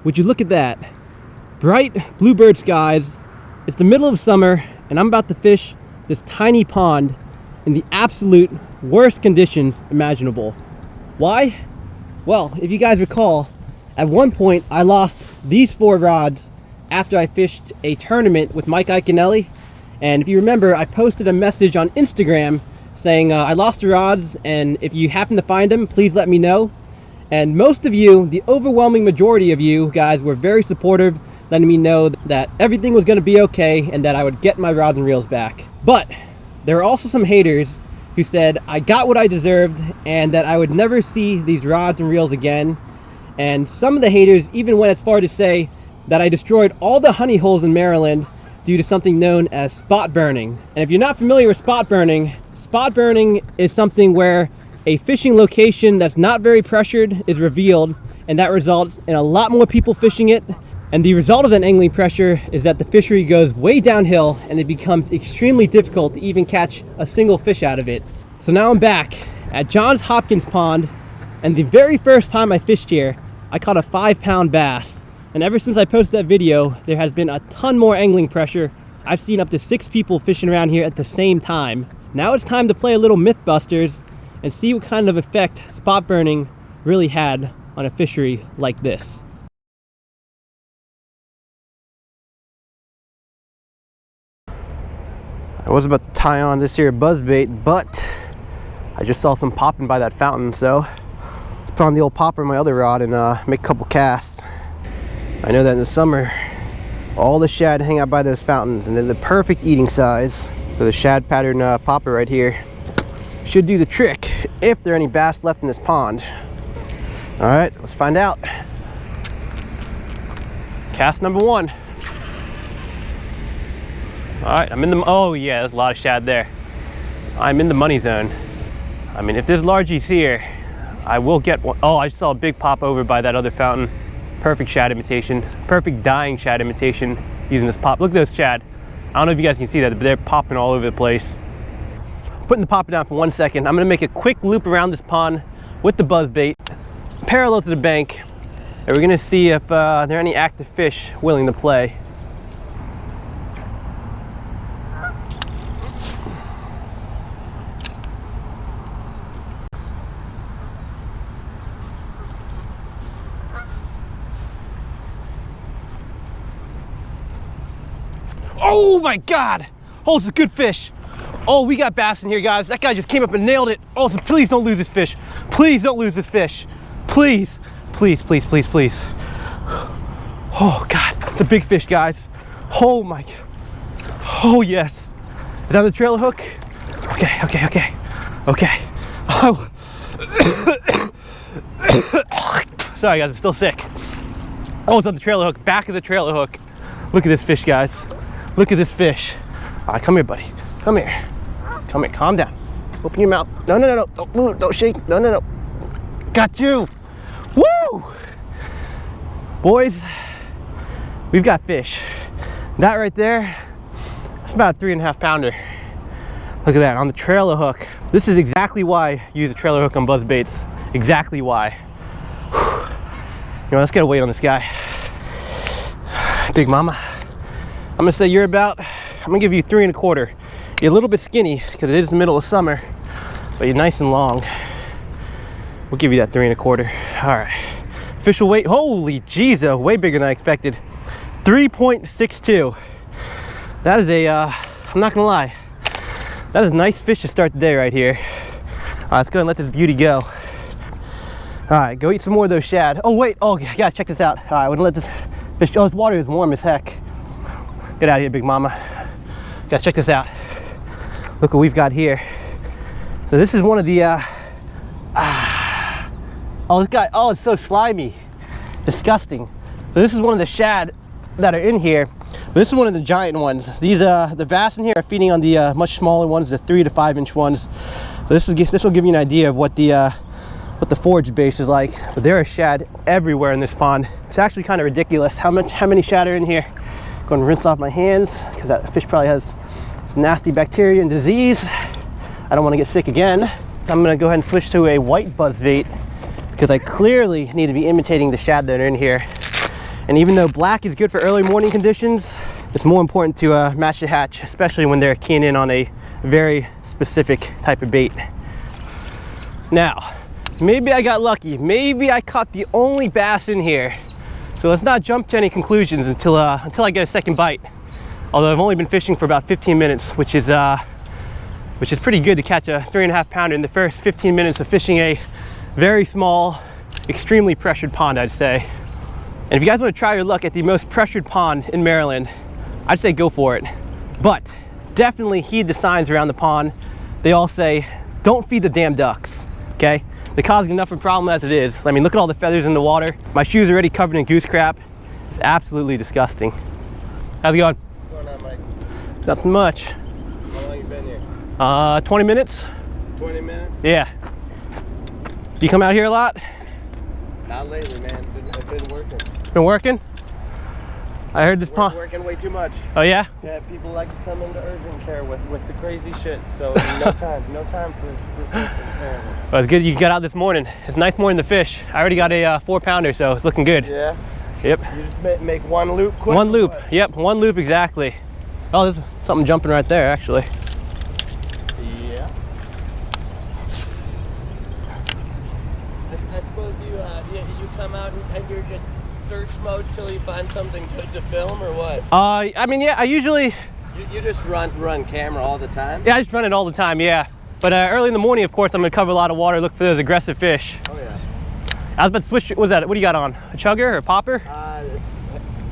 Would you look at that? Bright bluebird skies. It's the middle of summer and I'm about to fish this tiny pond in the absolute worst conditions imaginable. Why? Well, if you guys recall, at one point I lost these 4 rods after I fished a tournament with Mike Iaconelli. And if you remember, I posted a message on Instagram saying I lost the rods, and if you happen to find them, please let me know. And most of you, the overwhelming majority of you guys, were very supportive, letting me know that everything was going to be okay and that I would get my rods and reels back. But there are also some haters who said I got what I deserved and that I would never see these rods and reels again. And some of the haters even went as far to say that I destroyed all the honey holes in Maryland due to something known as spot burning. And if you're not familiar with spot burning is something where a fishing location that's not very pressured is revealed, and that results in a lot more people fishing it. And the result of that angling pressure is that the fishery goes way downhill and it becomes extremely difficult to even catch a single fish out of it. So now I'm back at Johns Hopkins Pond, and the very first time I fished here, I caught a 5-pound bass. And ever since I posted that video, there has been a ton more angling pressure. I've seen up to 6 people fishing around here at the same time. Now it's time to play a little Mythbusters and see what kind of effect spot burning really had on a fishery like this. I was about to tie on this here buzzbait, but I just saw some popping by that fountain, so let's put on the old popper in my other rod and make a couple casts. I know that in the summer, all the shad hang out by those fountains, and they're the perfect eating size. So the shad pattern popper right here should do the trick if there are any bass left in this pond. All right, let's find out. Cast number 1. All right, I'm in the, oh yeah, there's a lot of shad there. I'm in the money zone. I mean, if there's largies here, I will get one. Oh, I just saw a big pop over by that other fountain. Perfect shad imitation, perfect dying shad imitation using this pop. Look at those shad. I don't know if you guys can see that, but they're popping all over the place. Putting the popper down for 1 second. I'm gonna make a quick loop around this pond with the buzzbait, parallel to the bank, and we're gonna see if there are any active fish willing to play. Oh my God! Oh, it's a good fish. Oh, we got bass in here, guys. That guy just came up and nailed it. Oh, so please don't lose this fish. Please don't lose this fish. Please, please, please, please, please. Oh God, it's a big fish, guys. Oh my, oh yes. Is that the trailer hook? Okay, okay, okay, okay. Oh. Sorry guys, I'm still sick. Oh, it's on the trailer hook, back of the trailer hook. Look at this fish, guys. Look at this fish. All right, come here, buddy. Come here. Come here, calm down. Open your mouth. No, no, no, no, don't move, don't shake. No, no, no. Got you. Woo! Boys, we've got fish. That right there, that's about a 3.5 pounder. Look at that, on the trailer hook. This is exactly why I use a trailer hook on buzzbaits. Exactly why. You know, let's get a weight on this guy. Big mama. I'm gonna say you're about, I'm gonna give you 3 1/4. You're a little bit skinny because it is the middle of summer, but you're nice and long. We'll give you that 3 1/4. All right. Official weight, holy jeez, way bigger than I expected. 3.62. That is a, I'm not gonna lie, that is a nice fish to start the day right here. All right, let's go and let this beauty go. All right, go eat some more of those shad. Oh wait, oh yeah, check this out. All right, we're gonna let this fish, oh, this water is warm as heck. Get out of here, big mama. Guys, check this out. Look what we've got here. So this is one of the, oh, this guy, oh, it's so slimy. Disgusting. So this is one of the shad that are in here. But this is one of the giant ones. These, the bass in here are feeding on the much smaller ones, the 3 to 5 inch ones. So this will give you an idea of what the forage base is like. But there are shad everywhere in this pond. It's actually kind of ridiculous how many shad are in here. Going to rinse off my hands because that fish probably has some nasty bacteria and disease. I don't want to get sick again. I'm going to go ahead and switch to a white buzzbait because I clearly need to be imitating the shad that are in here. And even though black is good for early morning conditions, it's more important to match the hatch, especially when they're keying in on a very specific type of bait. Now, maybe I got lucky. Maybe I caught the only bass in here. So let's not jump to any conclusions until I get a second bite. Although I've only been fishing for about 15 minutes, which is pretty good to catch a 3.5 pounder in the first 15 minutes of fishing a very small, extremely pressured pond, I'd say. And if you guys want to try your luck at the most pressured pond in Maryland, I'd say go for it. But definitely heed the signs around the pond. They all say, don't feed the damn ducks, okay? They're causing enough of a problem as it is. I mean, look at all the feathers in the water. My shoes are already covered in goose crap. It's absolutely disgusting. How's it going? What's going on, Mike? Nothing much. How long you been here? 20 minutes. 20 minutes? Yeah. You come out here a lot? Not lately, man. I've been working. Been working? I heard this pond. Working way too much. Oh yeah? Yeah, people like to come into urgent care with the crazy shit. So no time for care. Well, it's good you got out this morning. It's a nice morning to fish. I already got a 4 pounder, so it's looking good. Yeah? Yep. You just make one loop quick? One loop. Yep, one loop exactly. Oh, there's something jumping right there, actually. Yeah. I suppose you come out and you're just search mode till you find something good to film, or what? I mean, yeah, I usually... You just run camera all the time? Yeah, I just run it all the time, yeah. But early in the morning, of course, I'm gonna cover a lot of water, look for those aggressive fish. Oh yeah. I was about to switch, what was that? What do you got on? A chugger or a popper? I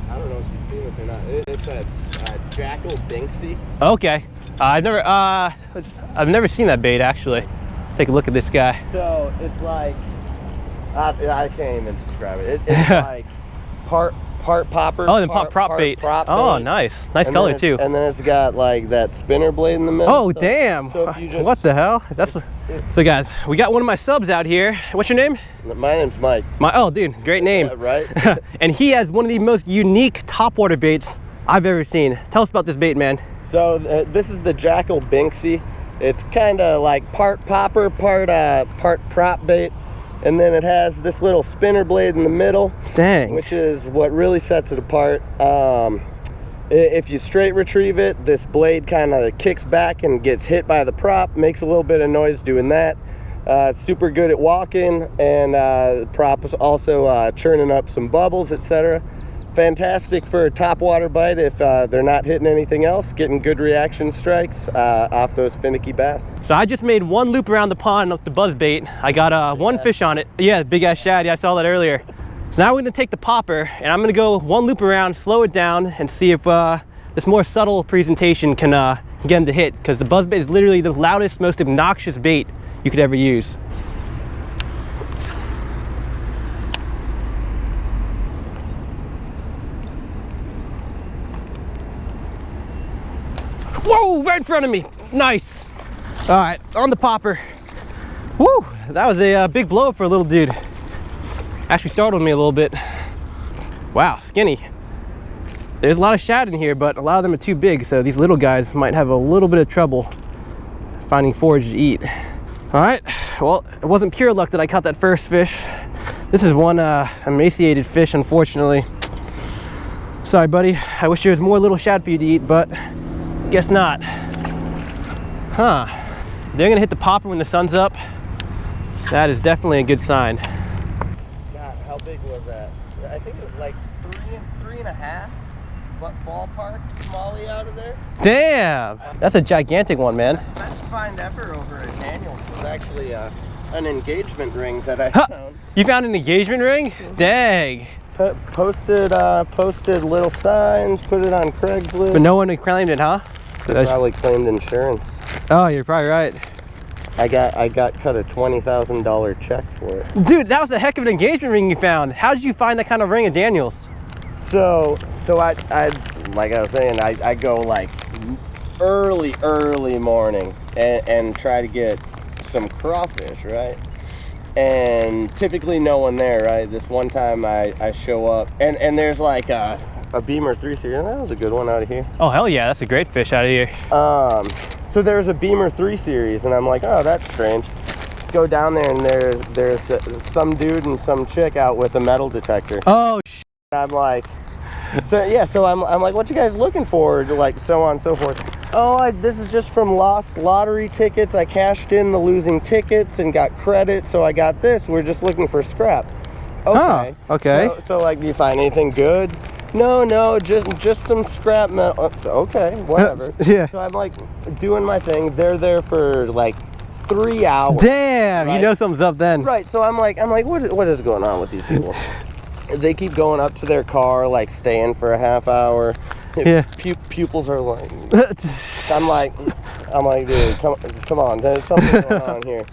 don't know if you've seen this or not. It's a Jackal Binksy. Okay. I've never seen that bait, actually. Let's take a look at this guy. So it's like, I can't even describe it. It's like part popper. Oh, then prop bait. Oh, nice. Nice color too. And then it's got like that spinner blade in the middle. Oh, so, damn. So if you just, what the hell? So guys, we got one of my subs out here. What's your name? My name's Mike. Oh, dude, great name. Yeah, right? And he has one of the most unique topwater baits I've ever seen. Tell us about this bait, man. So this is the Jackal Binksy. It's kind of like part popper, part prop bait. And then it has this little spinner blade in the middle. Dang. Which is what really sets it apart. If you straight retrieve it, this blade kind of kicks back and gets hit by the prop, makes a little bit of noise doing that. Super good at walking, and the prop is also churning up some bubbles, etc. Fantastic for a topwater bite if they're not hitting anything else, getting good reaction strikes off those finicky bass. So I just made one loop around the pond with the buzzbait. I got one fish on it. Yeah, big ass shad. Yeah, I saw that earlier. So now we're gonna take the popper and I'm gonna go one loop around, slow it down, and see if this more subtle presentation can get him to hit, because the buzzbait is literally the loudest, most obnoxious bait you could ever use. Whoa, right in front of me. Nice. All right, on the popper. Woo, that was a big blow up for a little dude. Actually startled me a little bit. Wow, skinny. There's a lot of shad in here, but a lot of them are too big, so these little guys might have a little bit of trouble finding forage to eat. All right, well, it wasn't pure luck that I caught that first fish. This is one emaciated fish, unfortunately. Sorry, buddy. I wish there was more little shad for you to eat, but guess not. Huh. They're gonna hit the popper when the sun's up. That is definitely a good sign. God, how big was that? I think it was like three and a half. What ballpark? Smallie out of there? Damn! That's a gigantic one, man. Best find ever over at Daniel's was actually an engagement ring that I found. You found an engagement ring? Dang. Posted little signs, put it on Craigslist. But no one claimed it, huh? They probably claimed insurance. Oh, you're probably right. I got cut a $20,000 check for it. Dude, that was a heck of an engagement ring you found. How did you find that kind of ring at Daniel's? So I like I was saying, I go like early morning and try to get some crawfish, right? And typically no one there, right? This one time I show up and there's like a Beamer 3 Series. That was a good one out of here. Oh hell yeah, that's a great fish out of here. So there's a Beamer 3 Series and I'm like, oh, that's strange. Go down there and there's some dude and some chick out with a metal detector. Oh I'm like, so yeah, so I'm like, what you guys looking for? Like, so on and so forth. Oh, this is just from lost lottery tickets. I cashed in the losing tickets and got credit, so I got this. We're just looking for scrap. Okay. Huh, okay. So like, do you find anything good? No, just some scrap metal. Okay, whatever. Yeah. So I'm like doing my thing. They're there for like 3 hours. Damn, right? You know something's up then. Right. So I'm like, what is going on with these people? They keep going up to their car, like staying for a half hour. Yeah. Pupils are like, I'm like, dude, come on, there's something going on here.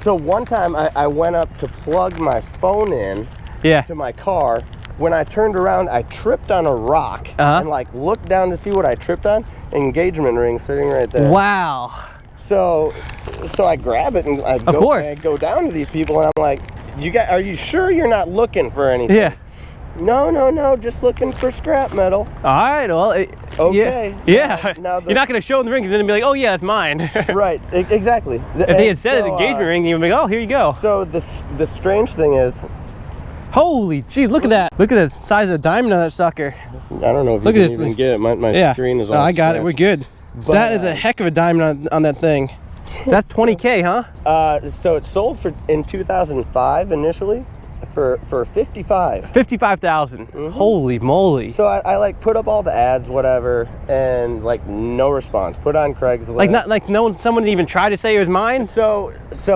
So one time I went up to plug my phone in to my car. When I turned around, I tripped on a rock and like looked down to see what I tripped on. Engagement ring sitting right there. Wow. So I grab it and I go down to these people and I'm like, are you sure you're not looking for anything? Yeah. No, just looking for scrap metal. All right, well, okay. Yeah. Now you're not going to show them the ring and then be like, oh yeah, that's mine. Right, exactly. If they had said an engagement ring, you'd be like, oh, here you go. So the strange thing is, holy geez, look at that. Look at the size of the diamond on that sucker. I don't know if you can even get it. My screen is all I got it, we're good. But, that is a heck of a diamond on that thing. That's 20K, huh? So it sold in 2005 initially for 55. 55,000. Holy moly. So I like put up all the ads, whatever, and like no response. Put on Craigslist. Like someone even tried to say it was mine. So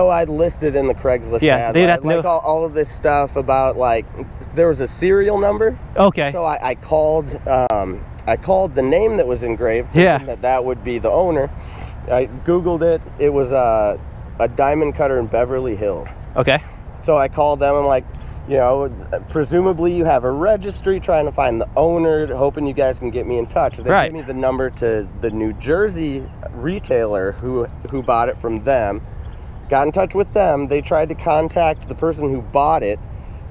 I listed in the Craigslist ad, they'd have to know. all of this stuff about like there was a serial number. Okay. So I called the name that was engraved, thinking that would be the owner. I Googled it. It was a diamond cutter in Beverly Hills. Okay. So I called them. I'm like, presumably you have a registry, trying to find the owner, hoping you guys can get me in touch. They gave me the number to the New Jersey retailer who bought it from them. Got in touch with them. They tried to contact the person who bought it,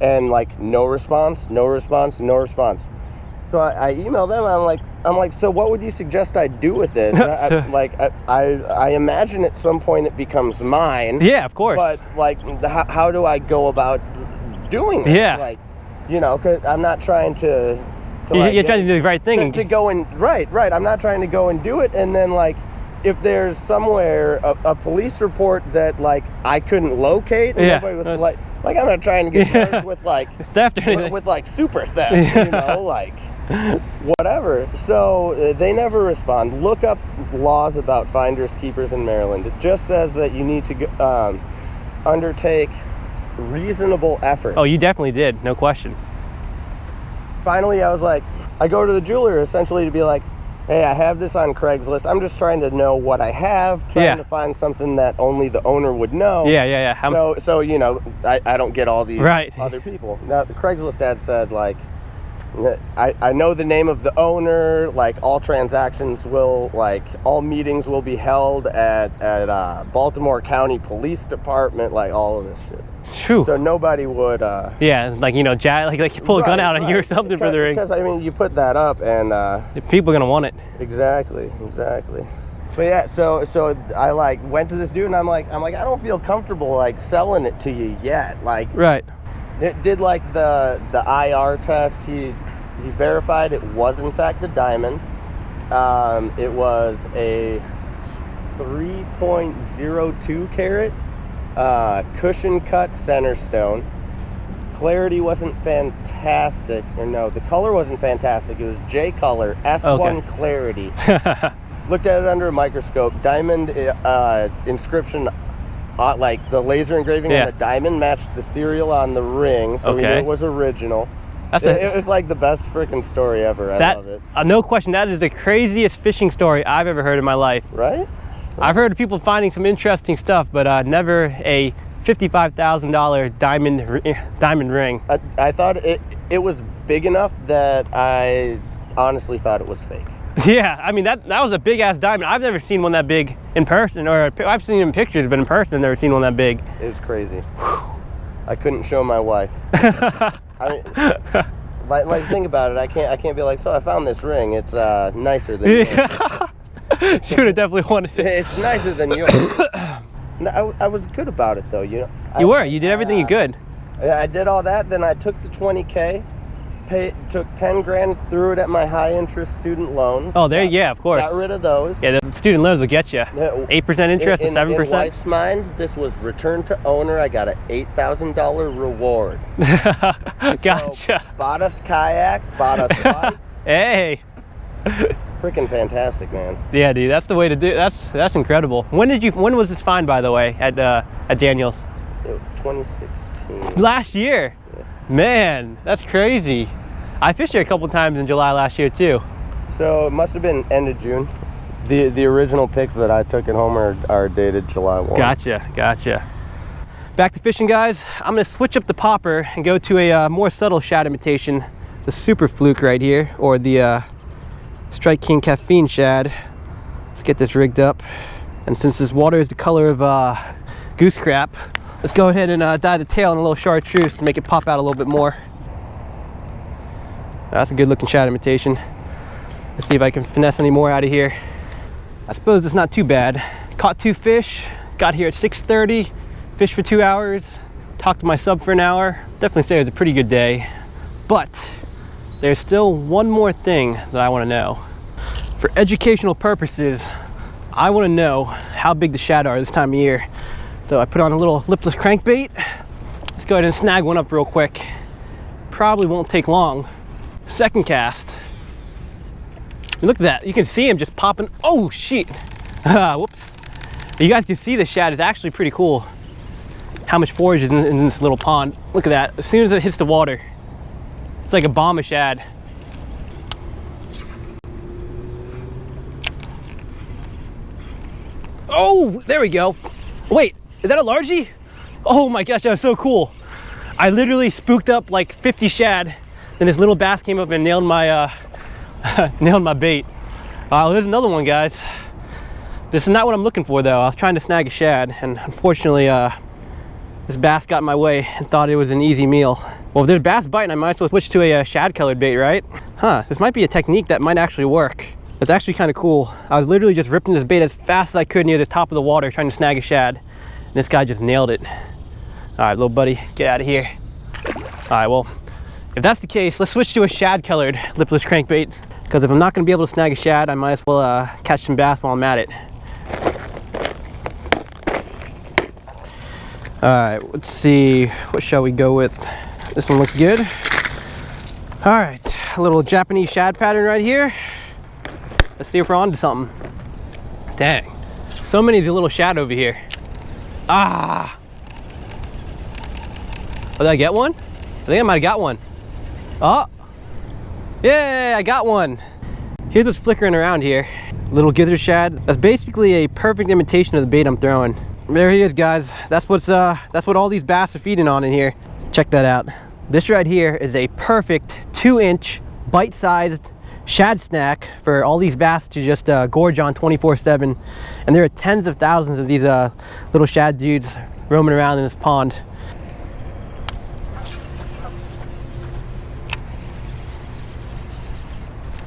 and like no response. So I emailed them. I'm like, so what would you suggest I do with this? I imagine at some point it becomes mine. Yeah, of course. But like, how do I go about doing it? Yeah. Like, because I'm not trying to you're trying to do the right thing. To go and right. I'm not trying to go and do it, and then like, if there's somewhere a police report that like I couldn't locate, and nobody was like I'm not trying to get charged with like theft or anything. with like super theft, like whatever. So they never respond. Look up laws about finders keepers in Maryland. It just says that you need to undertake reasonable effort. Oh, you definitely did, no question. Finally, I was like, I go to the jeweler essentially to be like, hey, I have this on Craigslist. I'm just trying to know what I have, trying to find something that only the owner would know. Yeah. So I don't get all these other people. Now, the Craigslist ad said, like, I know the name of the owner, like, all transactions will, like, all meetings will be held at Baltimore County Police Department, like, all of this shit. True. So nobody would like like you pull a gun out on you or something for the ring. Because I mean, you put that up and people are gonna want it. Exactly. But yeah, so I like went to this dude and I'm like I don't feel comfortable like selling it to you yet. Like it did like the IR test. He verified it was in fact a diamond. It was a 3.02 carat cushion cut center stone. Clarity wasn't fantastic, or no, the color wasn't fantastic. It was J color, S1 clarity. Looked at it under a microscope. Diamond inscription, like the laser engraving on the diamond matched the serial on the ring, so we knew it was original. It was like the best freaking story ever. I love it. No question, that is the craziest fishing story I've ever heard in my life. Right? I've heard of people finding some interesting stuff, but never a $55,000 diamond ring. I thought it was big enough that I honestly thought it was fake. Yeah, I mean that was a big ass diamond. I've never seen one that big in person, or I've seen it in pictures, but in person I've never seen one that big. It was crazy. I couldn't show my wife. I mean, like think about it. I can't be like, so I found this ring. It's nicer than yours. She would have definitely wanted it. It's nicer than yours. I was good about it though, You did everything you could. I did all that, then I took the 20K took 10 grand, threw it at my high interest student loans. Oh, there, yeah, of course. Got rid of those. Yeah, the student loans will get you. 8% interest and 7%. In wife's mind, this was return to owner. I got an $8,000 reward. Gotcha. So, bought us kayaks, bought us bikes. Hey. Freaking fantastic, man. Yeah, dude, that's the way to do it. That's incredible. When was this find, by the way, at Daniels? 2016. Last year. Yeah. Man, that's crazy. I fished here a couple times in July last year too. So it must have been end of June. The original pics that I took at home are dated July 1. Gotcha. Back to fishing, guys. I'm gonna switch up the popper and go to a more subtle shad imitation. It's a super fluke right here, or the Strike King Caffeine shad. Let's get this rigged up. And since this water is the color of goose crap, let's go ahead and dye the tail in a little chartreuse to make it pop out a little bit more. That's a good looking shad imitation. Let's see if I can finesse any more out of here. I suppose it's not too bad. Caught 2 fish, got here at 6:30, fished for 2 hours, talked to my sub for an hour. Definitely say it was a pretty good day. But there's still one more thing that I want to know. For educational purposes, I want to know how big the shad are this time of year. So I put on a little lipless crankbait. Let's go ahead and snag one up real quick. Probably won't take long. Second cast. Look at that. You can see him just popping. Oh, shit. Whoops. You guys can see the shad is actually pretty cool. How much forage is in this little pond. Look at that. As soon as it hits the water, it's like a bomb of shad. Oh, there we go. Wait, is that a largie? Oh my gosh, that was so cool. I literally spooked up like 50 shad, then this little bass came up and nailed my nailed my bait. There's another one, guys. This is not what I'm looking for though. I was trying to snag a shad, and unfortunately this bass got in my way and thought it was an easy meal. Well, if there's bass biting, I might as well switch to a shad colored bait, right? This might be a technique that might actually work. It's actually kind of cool. I was literally just ripping this bait as fast as I could near the top of the water trying to snag a shad. And this guy just nailed it. All right, little buddy, get out of here. All right, well, if that's the case, let's switch to a shad colored lipless crankbait, because if I'm not gonna be able to snag a shad, I might as well catch some bass while I'm at it. All right, let's see, what shall we go with? This one looks good. All right, a little Japanese shad pattern right here. Let's see if we're on to something. Dang, so many of the little shad over here. Ah! Oh, did I get one? I think I might have got one. Oh! Yay, I got one! Here's what's flickering around here. Little gizzard shad. That's basically a perfect imitation of the bait I'm throwing. There he is, guys. That's what all these bass are feeding on in here. Check that out. This right here is a perfect 2-inch bite-sized shad snack for all these bass to just gorge on 24/7. And there are tens of thousands of these little shad dudes roaming around in this pond.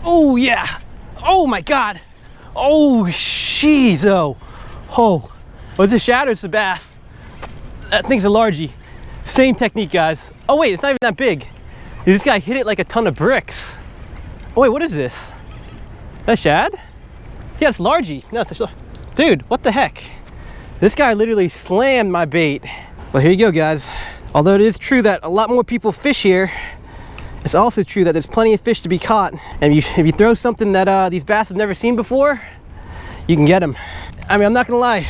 Oh yeah! Oh my god! Oh jeez! Oh, was it shad or it's a bass? That thing's a largie. Same technique, guys. Oh wait, it's not even that big. Dude, this guy hit it like a ton of bricks. Oh wait, what is this? That shad? Yeah, it's largie. No, it's dude, what the heck? This guy literally slammed my bait. Well, here you go, guys. Although it is true that a lot more people fish here, it's also true that there's plenty of fish to be caught. And if you throw something that these bass have never seen before, you can get them. I mean, I'm not gonna lie.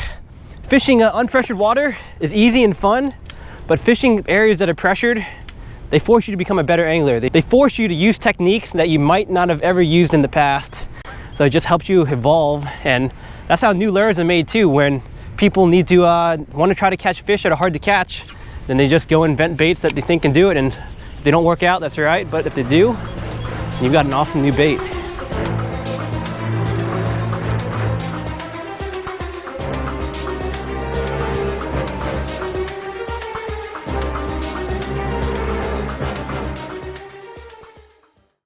Fishing unpressured water is easy and fun, but fishing areas that are pressured, they force you to become a better angler. They force you to use techniques that you might not have ever used in the past. So it just helps you evolve, and that's how new lures are made too. When people need to want to try to catch fish that are hard to catch, then they just go invent baits that they think can do it, and if they don't work out, that's all right, but if they do, you've got an awesome new bait.